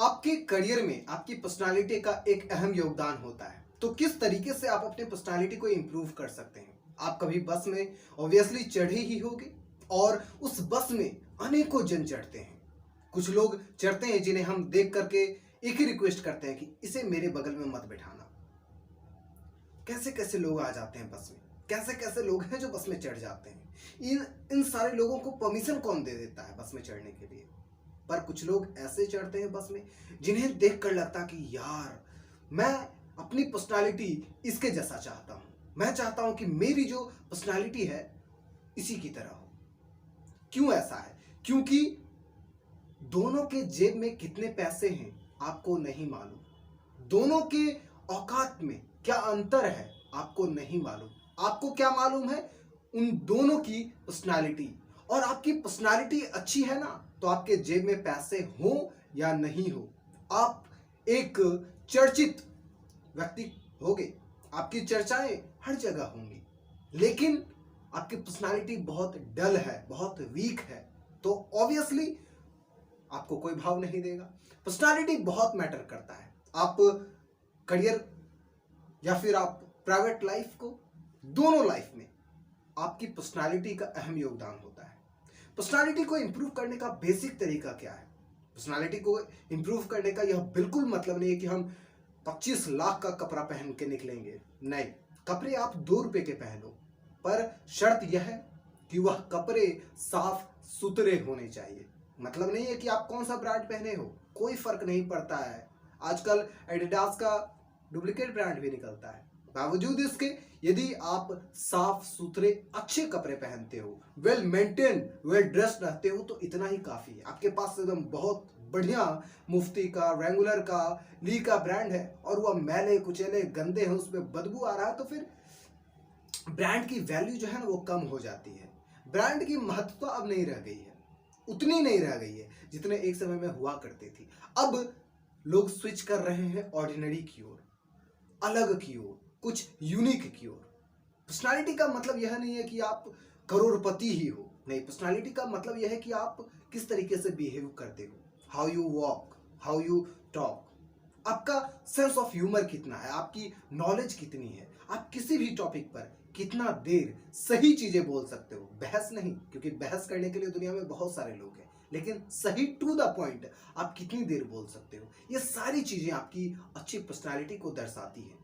आपके करियर में आपकी पर्सनालिटी का एक अहम योगदान होता है। तो किस तरीके से आप अपने पर्सनालिटी को इम्प्रूव कर सकते हैं? आप कभी बस में ऑब्वियसली चढ़े ही होंगे और उस बस में अनेकों जन चढ़ते हैं। कुछ लोग चढ़ते हैं जिन्हें हम देख करके एक ही रिक्वेस्ट करते हैं कि इसे मेरे बगल में मत बिठाना। कैसे कैसे लोग आ जाते हैं बस में, कैसे कैसे लोग हैं जो बस में चढ़ जाते हैं। इन इन सारे लोगों को परमिशन कौन दे देता है बस में चढ़ने के लिए? पर कुछ लोग ऐसे चढ़ते हैं बस में जिन्हें देखकर लगता कि यार, मैं अपनी पर्सनालिटी इसके जैसा चाहता हूं। मैं चाहता हूं कि मेरी जो पर्सनालिटी है इसी की तरह हो। क्यों ऐसा है? क्योंकि दोनों के जेब में कितने पैसे हैं आपको नहीं मालूम। दोनों के औकात में क्या अंतर है आपको नहीं मालूम। आपको क्या मालूम है? उन दोनों की पर्सनालिटी। और आपकी पर्सनालिटी अच्छी है ना, तो आपके जेब में पैसे हो या नहीं हो, आप एक चर्चित व्यक्ति होगे। आपकी चर्चाएं हर जगह होंगी। लेकिन आपकी पर्सनालिटी बहुत डल है, बहुत वीक है, तो ऑब्वियसली आपको कोई भाव नहीं देगा। पर्सनालिटी बहुत मैटर करता है। आप करियर या फिर आप प्राइवेट लाइफ को, दोनों लाइफ में आपकी पर्सनालिटी का अहम योगदान होता है। पर्सनालिटी को इंप्रूव करने का बेसिक तरीका क्या है? पर्सनालिटी को इंप्रूव करने का यह बिल्कुल मतलब नहीं है कि हम 25 लाख का कपड़ा पहन के निकलेंगे। नहीं, कपड़े आप 2 रुपए के पहनो, पर शर्त यह है कि वह कपड़े साफ सुथरे होने चाहिए। मतलब नहीं है कि आप कौन सा ब्रांड पहने हो, कोई फर्क नहीं पड़ता है। आजकल एडिडास का डुप्लीकेट ब्रांड भी निकलता है। बावजूद इसके यदि आप साफ सुथरे अच्छे कपड़े पहनते हो, वेल मेंटेन, वेल ड्रेस्ड रहते हो, तो इतना ही काफी है। आपके पास एकदम बहुत बढ़िया मुफ्ती का, रेंगुलर का, ली का ब्रांड है और वह मैले कुचेले गंदे हैं, उसमें बदबू आ रहा है, तो फिर ब्रांड की वैल्यू जो है ना वो कम हो जाती है। ब्रांड की महत्वता अब नहीं रह गई है, उतनी नहीं रह गई है जितने एक समय में हुआ करती थी। अब लोग स्विच कर रहे हैं ऑर्डिनरी की ओर, अलग की ओर, कुछ यूनिक की ओर। पर्सनालिटी का मतलब यह नहीं है कि आप करोड़पति ही हो। नहीं, पर्सनालिटी का मतलब यह है कि आप किस तरीके से बिहेव करते हो, how you walk, how you talk, आपका सेंस ऑफ ह्यूमर कितना है, आपकी नॉलेज कितनी है, आप किसी भी टॉपिक पर कितना देर सही चीजें बोल सकते हो। बहस नहीं, क्योंकि बहस करने के लिए दुनिया में बहुत सारे लोग हैं, लेकिन सही टू द पॉइंट आप कितनी देर बोल सकते हो, ये सारी चीजें आपकी अच्छी पर्सनालिटी को दर्शाती है।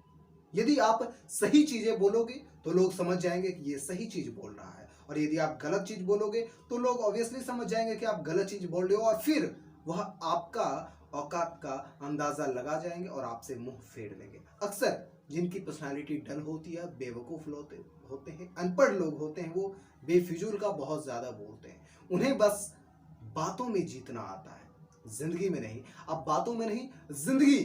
यदि आप सही चीजें बोलोगे तो लोग समझ जाएंगे कि ये सही चीज बोल रहा है, और यदि आप गलत चीज बोलोगे तो लोग ऑब्वियसली समझ जाएंगे कि आप गलत चीज बोल रहे हो, और फिर वह आपका औकात का अंदाजा लगा जाएंगे और आपसे मुंह फेर लेंगे। अक्सर जिनकी पर्सनालिटी डल होती है, बेवकूफ होते हैं, अनपढ़ लोग होते हैं, वो बेफिजूल का बहुत ज्यादा बोलते हैं। उन्हें बस बातों में जीतना आता है, जिंदगी में नहीं। अब बातों में नहीं, जिंदगी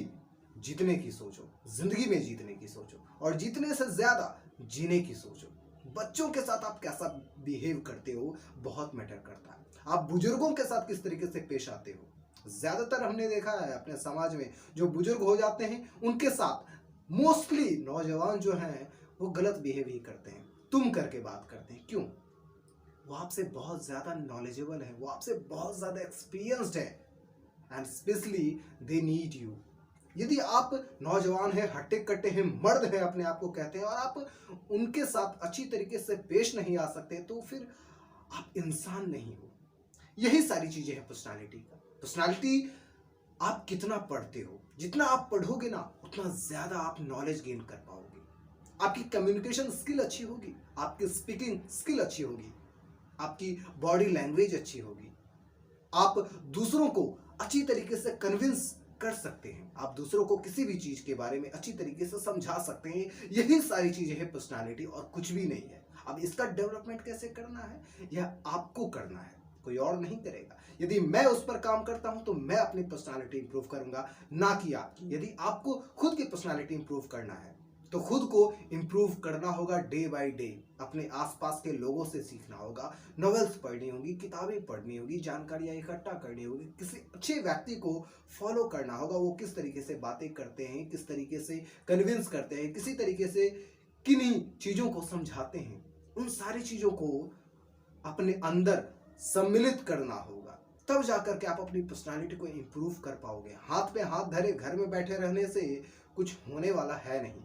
जीतने की सोचो, जिंदगी में जीतने की सोचो, और जीतने से ज्यादा जीने की सोचो। बच्चों के साथ आप कैसा बिहेव करते हो बहुत मैटर करता है। आप बुजुर्गों के साथ किस तरीके से पेश आते हो। ज्यादातर हमने देखा है अपने समाज में जो बुजुर्ग हो जाते हैं उनके साथ मोस्टली नौजवान जो हैं वो गलत बिहेव ही करते हैं, तुम करके बात करते हैं। क्यों? वो आपसे बहुत ज्यादा नॉलेजेबल है, वो आपसे बहुत ज्यादा एक्सपीरियंस्ड है, and specially they need you. यदि आप नौजवान हैं, हट्टे कट्टे हैं, मर्द हैं अपने आप को कहते हैं, और आप उनके साथ अच्छी तरीके से पेश नहीं आ सकते, तो फिर आप इंसान नहीं हो। यही सारी चीजें हैं पर्सनालिटी का। पर्सनालिटी आप कितना पढ़ते हो, जितना आप पढ़ोगे ना उतना ज्यादा आप नॉलेज गेन कर पाओगे। आपकी कम्युनिकेशन स्किल अच्छी होगी, आपकी स्पीकिंग स्किल अच्छी होगी, आपकी बॉडी लैंग्वेज अच्छी होगी, आप दूसरों को अच्छी तरीके से कन्विंस कर सकते हैं, आप दूसरों को किसी भी चीज के बारे में अच्छी तरीके से समझा सकते हैं। यही सारी चीजें हैं पर्सनालिटी, और कुछ भी नहीं है। अब इसका डेवलपमेंट कैसे करना है, यह आपको करना है, कोई और नहीं करेगा। यदि मैं उस पर काम करता हूं तो मैं अपनी पर्सनालिटी इंप्रूव करूंगा, ना कि आपकी। यदि आपको खुद की पर्सनालिटी इंप्रूव करना है तो खुद को इंप्रूव करना होगा डे बाय डे। अपने आसपास के लोगों से सीखना होगा, नॉवेल्स पढ़नी होगी, किताबें पढ़नी होगी, जानकारियां इकट्ठा करनी होगी, किसी अच्छे व्यक्ति को फॉलो करना होगा। वो किस तरीके से बातें करते हैं, किस तरीके से कन्विंस करते हैं, किसी तरीके से किन्हीं चीजों को समझाते हैं, उन सारी चीजों को अपने अंदर सम्मिलित करना होगा। तब जाकर के आप अपनी पर्सनालिटी को इम्प्रूव कर पाओगे। हाथ पे हाथ धरे घर में बैठे रहने से कुछ होने वाला है नहीं।